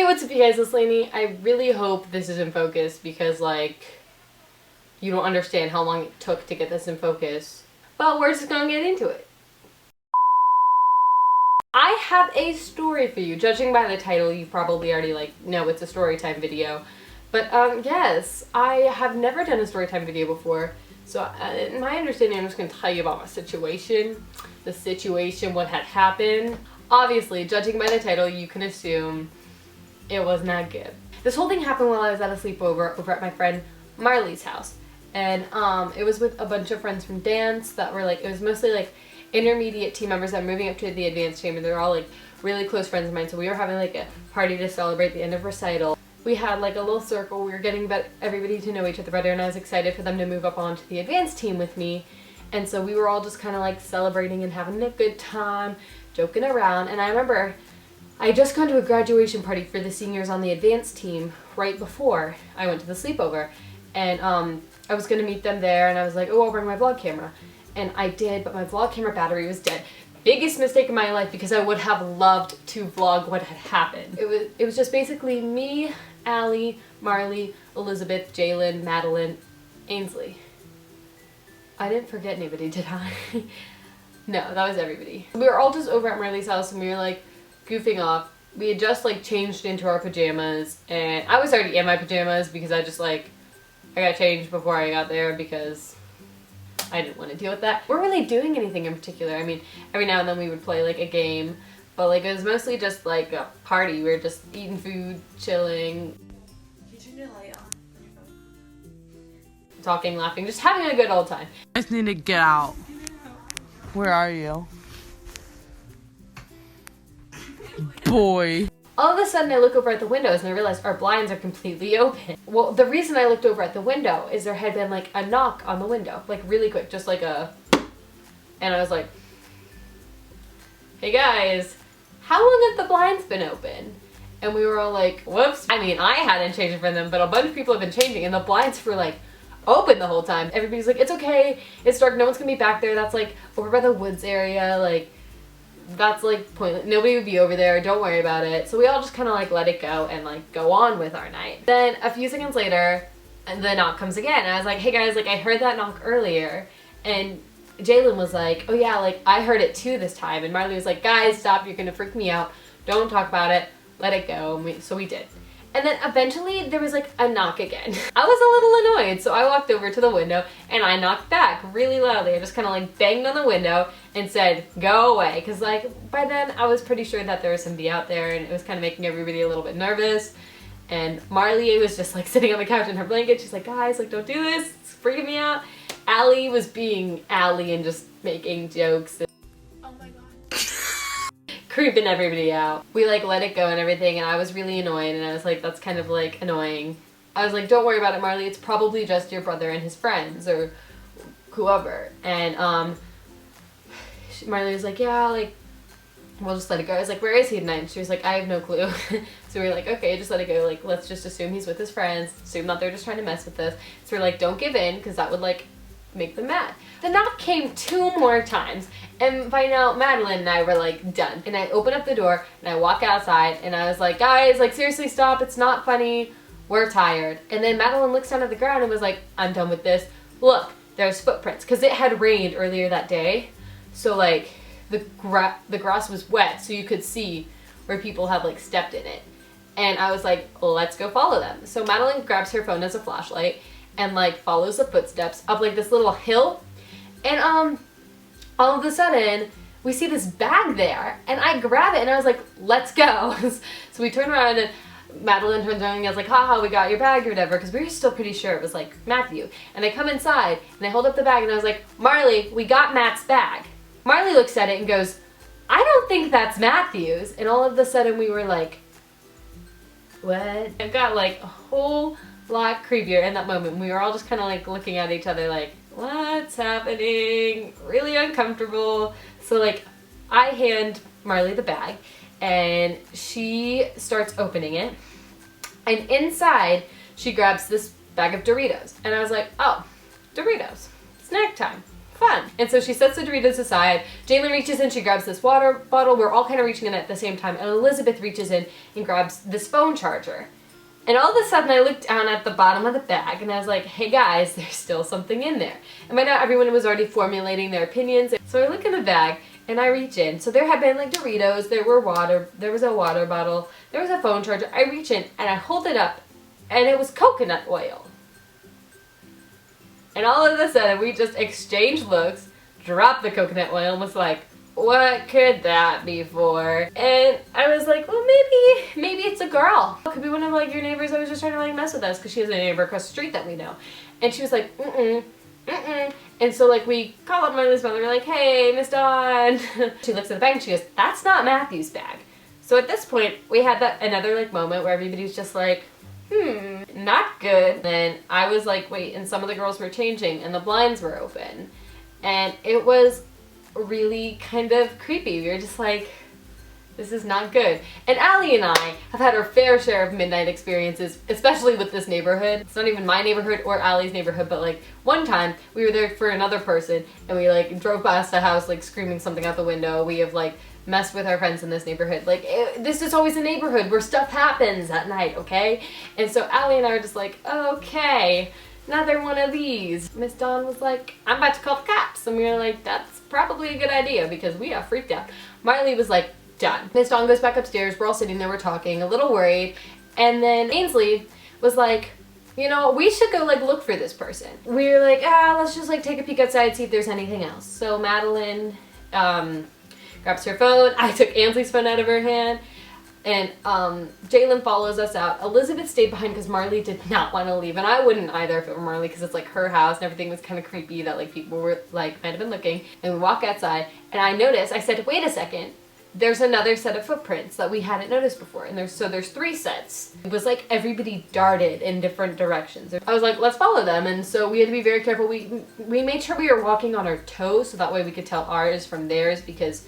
what's up you guys, it's Lainey. I really hope this is in focus because like you don't understand how long it took to get this in focus. But we're just gonna get into it. I have a story for you. Judging by the title, you probably already know it's a story time video. But yes, I have never done a story time video before. So in my understanding, I'm just gonna tell you about my situation. The situation, what had happened. Obviously, judging by the title, you can assume it was not good. This whole thing happened while I was at a sleepover over at my friend Marley's house. And it was with a bunch of friends from dance that were it was mostly intermediate team members that were moving up to the advanced team, and they're all really close friends of mine. So we were having a party to celebrate the end of recital. We had a little circle. We were getting everybody to know each other better, and I was excited for them to move up onto the advanced team with me. And so we were all just kind of celebrating and having a good time, joking around. And I remember I had just gone to a graduation party for the seniors on the advanced team right before I went to the sleepover. And I was going to meet them there, and I was like, oh, I'll bring my vlog camera. And I did, but my vlog camera battery was dead. Biggest mistake of my life, because I would have loved to vlog what had happened. It was just basically me, Allie, Marley, Elizabeth, Jalen, Madeline, Ainsley. I didn't forget anybody, did I? No, that was everybody. We were all just over at Marley's house, and we were goofing off. We had just changed into our pajamas, and I was already in my pajamas because I just I got changed before I got there because I didn't want to deal with that. We weren't really doing anything in particular. I mean, every now and then we would play a game, but it was mostly just a party. We were just eating food, chilling. You turn your light on your phone. Talking, laughing, just having a good old time. I just need to get out. Where are you? Boy. All of a sudden I look over at the windows and I realize our blinds are completely open. Well, the reason I looked over at the window is there had been a knock on the window, really quick, just a, and I was like, hey guys, how long have the blinds been open? And we were all like, whoops. I mean, I hadn't changed for them, but a bunch of people have been changing, and the blinds were open the whole time. Everybody's like, it's okay, it's dark, no one's gonna be back there, that's over by the woods area, that's pointless. Nobody would be over there, don't worry about it. So we all just kind of let it go and go on with our night. Then a few seconds later, the knock comes again. And I was like, hey guys, I heard that knock earlier. And Jalen was like, oh yeah, I heard it too this time. And Marley was like, guys, stop, you're gonna freak me out. Don't talk about it, let it go. And so we did. And then eventually there was a knock again. I was a little annoyed, so I walked over to the window and I knocked back really loudly. I just kind of banged on the window and said, go away. Cause by then I was pretty sure that there was somebody out there, and it was kind of making everybody a little bit nervous. And Marley was just sitting on the couch in her blanket. She's like, guys, don't do this, it's freaking me out. Allie was being Allie and just making jokes. Oh my god. Creeping everybody out. We let it go and everything, and I was really annoyed, and I was like, that's kind of annoying. I was like, don't worry about it, Marley, it's probably just your brother and his friends or whoever. And Marley was like, yeah, we'll just let it go. I was like, where is he tonight? And she was like, I have no clue. So we were like, okay, just let it go, let's just assume he's with his friends, assume that they're just trying to mess with us. So we're like, don't give in, because that would make them mad. The knock came 2 more times, and by now Madeline and I were done. And I open up the door and I walk outside, and I was like, guys, seriously, stop, it's not funny, we're tired. And then Madeline looks down at the ground and was like, I'm done with this. Look, there's footprints, because it had rained earlier that day, so the grass was wet, so you could see where people had stepped in it. And I was like, let's go follow them. So Madeline grabs her phone as a flashlight and follows the footsteps up this little hill, and all of a sudden we see this bag there, and I grab it and I was like, let's go. So we turn around and Madeline turns around and I was like, haha, we got your bag or whatever, because we were still pretty sure it was Matthew. And I come inside and I hold up the bag and I was like, Marley, we got Matt's bag. Marley looks at it and goes, I don't think that's Matthew's. And all of a sudden we were like, what? It got a whole lot creepier in that moment. We were all just kind of looking at each other what's happening? Really uncomfortable. So I hand Marley the bag, and she starts opening it, and inside she grabs this bag of Doritos, and I was like, oh, Doritos, snack time, fun. And so she sets the Doritos aside. Jalen reaches in, she grabs this water bottle. We're all kind of reaching in at the same time. And Elizabeth reaches in and grabs this phone charger. And all of a sudden I looked down at the bottom of the bag and I was like, hey guys, there's still something in there. And by now everyone was already formulating their opinions. So I look in the bag and I reach in. So there had been like Doritos, there was a water bottle, there was a phone charger. I reach in and I hold it up and it was coconut oil. And all of a sudden we just exchanged looks, dropped the coconut oil and was like, what could that be for? And I was like, well, maybe it's a girl. It could be one of like your neighbors that was just trying to like mess with us because she has a neighbor across the street that we know. And she was like, And so like we call up Marley's mother, we're like, hey, Miss Dawn. She looks at the bag and she goes, that's not Matthew's bag. So at this point we had that another like moment where everybody's just like, not good. Then I was like, wait, and some of the girls were changing and the blinds were open. And it was really kind of creepy. We were just like, this is not good. And Allie and I have had our fair share of midnight experiences, especially with this neighborhood. It's not even my neighborhood or Allie's neighborhood, but like one time we were there for another person and we like drove past a house like screaming something out the window. We have like messed with our friends in this neighborhood. Like this is always a neighborhood where stuff happens at night, okay? And so Allie and I are just like, okay, another one of these. Miss Dawn was like, I'm about to call the cops. And we were like, that's probably a good idea because we got freaked out. Marley was like, done. Miss Dawn goes back upstairs. We're all sitting there, we're talking, a little worried. And then Ainsley was like, you know, we should go like look for this person. We were like, let's just like take a peek outside, see if there's anything else. So Madeline grabs her phone. I took Ainsley's phone out of her hand. And Jalen follows us out. Elizabeth stayed behind because Marley did not want to leave. And I wouldn't either if it were Marley because it's like her house and everything was kind of creepy that like people were like might have been looking. And we walk outside and I noticed, I said, wait a second. There's another set of footprints that we hadn't noticed before. And there's 3 sets. It was like everybody darted in different directions. I was like, let's follow them. And so we had to be very careful. We made sure we were walking on our toes so that way we could tell ours from theirs because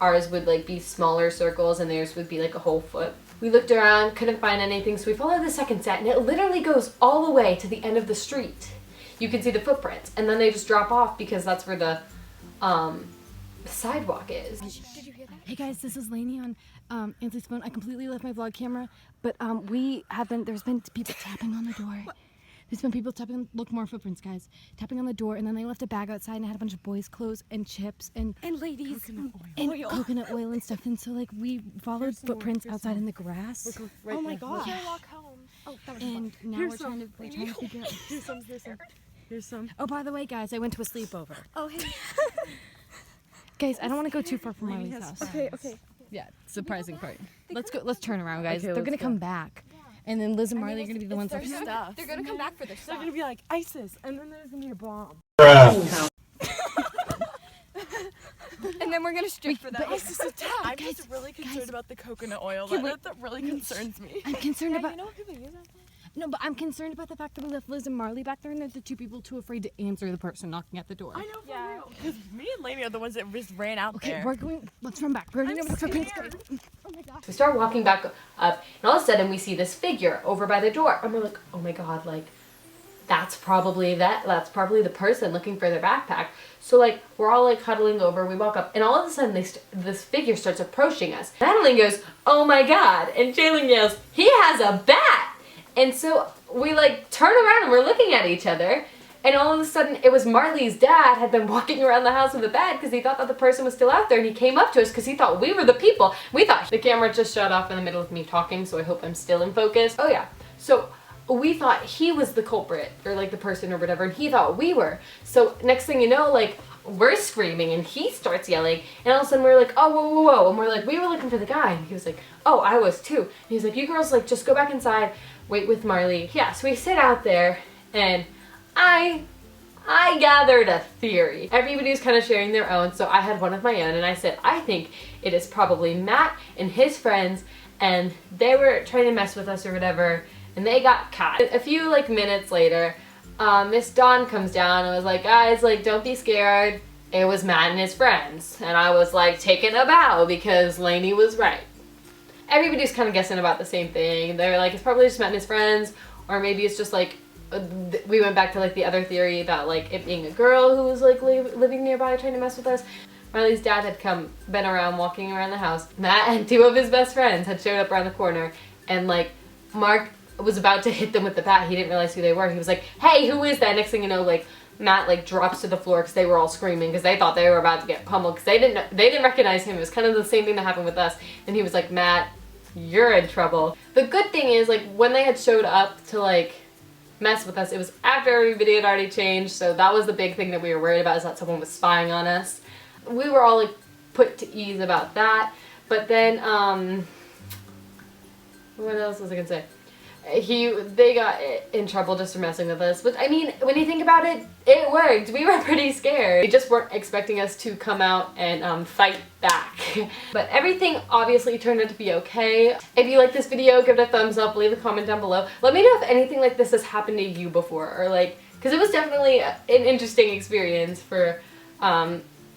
ours would like be smaller circles and theirs would be like a whole foot. We looked around, couldn't find anything, so we followed the second set and it literally goes all the way to the end of the street. You can see the footprints and then they just drop off because that's where the sidewalk is. Did you hear that? Hey guys, this is Lainey on Ainsley's phone. I completely left my vlog camera, but there's been people tapping on the door. There's been people tapping, look, more footprints, guys. Tapping on the door, and then they left a bag outside and it had a bunch of boys' clothes and chips and ladies coconut oil and stuff. And so like we followed footprints outside in the grass. Right oh my there. god. Can't walk home. Oh, that was And fun. now Here's we're some. trying to figure out. Here's some. Here's some. Oh, by the way, guys, I went to a sleepover. Oh, hey. Guys, I don't want to go too far from Marley's house. Okay. Yeah, surprising part. Let's go. Let's turn around, guys. Okay, They're gonna let's come back, and then Liz and Marley are gonna be the ones that their stuff. They're gonna come back for their They're stuff. gonna be like ISIS, and then there's gonna be a bomb. And then we're gonna strip for that. ISIS attack. I'm just really concerned about the coconut oil. That really concerns me. I'm concerned about. You know what people use that for? No, but I'm concerned about the fact that we left Liz and Marley back there, and they're the 2 people too afraid to answer the person knocking at the door. I know for real. Because me and Lainey are the ones that just ran out Okay, there. we're going. Let's run back. We're going to Oh my gosh. We start walking back up and all of a sudden we see this figure over by the door. And we're like, oh my god, like that's probably the person looking for their backpack. So like we're all like huddling over, we walk up and all of a sudden this figure starts approaching us. Madeline goes, oh my god, and Jalen yells, he has a bat! And so we like turn around and we're looking at each other and all of a sudden it was Marley's dad had been walking around the house with a bat because he thought that the person was still out there and he came up to us because he thought we were the people. We thought the camera just shut off in the middle of me talking, so I hope I'm still in focus. Oh yeah, so we thought he was the culprit or like the person or whatever and he thought we were. So next thing you know, like we're screaming and he starts yelling and all of a sudden we're like, oh, whoa, whoa, whoa. And we're like, we were looking for the guy. And he was like, oh, I was too. And he was like, you girls like just go back inside, wait with Marley. Yeah, so we sit out there and I gathered a theory. Everybody was kind of sharing their own, so I had one of my own and I said, I think it is probably Matt and his friends and they were trying to mess with us or whatever and they got caught. A few like minutes later, Miss Dawn comes down and was like, guys, like don't be scared. It was Matt and his friends. And I was like taking a bow because Lainey was right. Everybody's kind of guessing about the same thing. They're like, it's probably just Matt and his friends, or maybe it's just like we went back to like the other theory about like it being a girl who was like living nearby trying to mess with us. Riley's dad had been around walking around the house. Matt and two of his best friends had showed up around the corner, and like Mark was about to hit them with the bat. He didn't realize who they were. He was like, "Hey, who is that?" Next thing you know, like Matt like drops to the floor because they were all screaming because they thought they were about to get pummeled because they didn't recognize him. It was kind of the same thing that happened with us. And he was like, "Matt, you're in trouble." The good thing is like when they had showed up to like mess with us, it was after every video had already changed, so that was the big thing that we were worried about, is that someone was spying on us. We were all like put to ease about that. But then what else was I gonna say? They got in trouble just for messing with us. But I mean, when you think about it, it worked. We were pretty scared. They just weren't expecting us to come out and fight back. But everything obviously turned out to be okay. If you like this video, give it a thumbs up, leave a comment down below. Let me know if anything like this has happened to you before, or like, because it was definitely an interesting experience for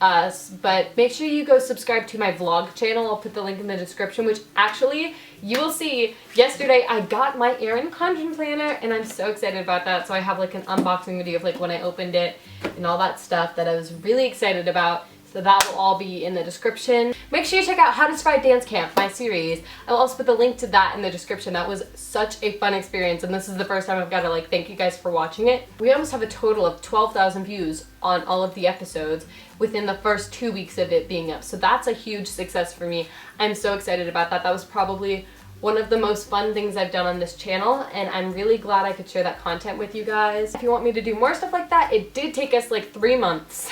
us. But make sure you go subscribe to my vlog channel. I'll put the link in the description, which actually you will see yesterday I got my Erin Condren planner, and I'm so excited about that. So I have like an unboxing video of like when I opened it and all that stuff that I was really excited about. So that will all be in the description. Make sure you check out How to Survive Dance Camp, my series. I'll also put the link to that in the description. That was such a fun experience, and this is the first time I've got to like thank you guys for watching it. We almost have a total of 12,000 views on all of the episodes within the first 2 weeks of it being up. So that's a huge success for me. I'm so excited about that. That was probably one of the most fun things I've done on this channel, and I'm really glad I could share that content with you guys. If you want me to do more stuff like that, it did take us like 3 months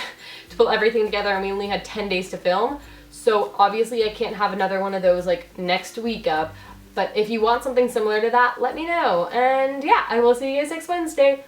to pull everything together, and we only had 10 days to film. So obviously I can't have another one of those like next week up, but if you want something similar to that, let me know. And yeah, I will see you guys next Wednesday.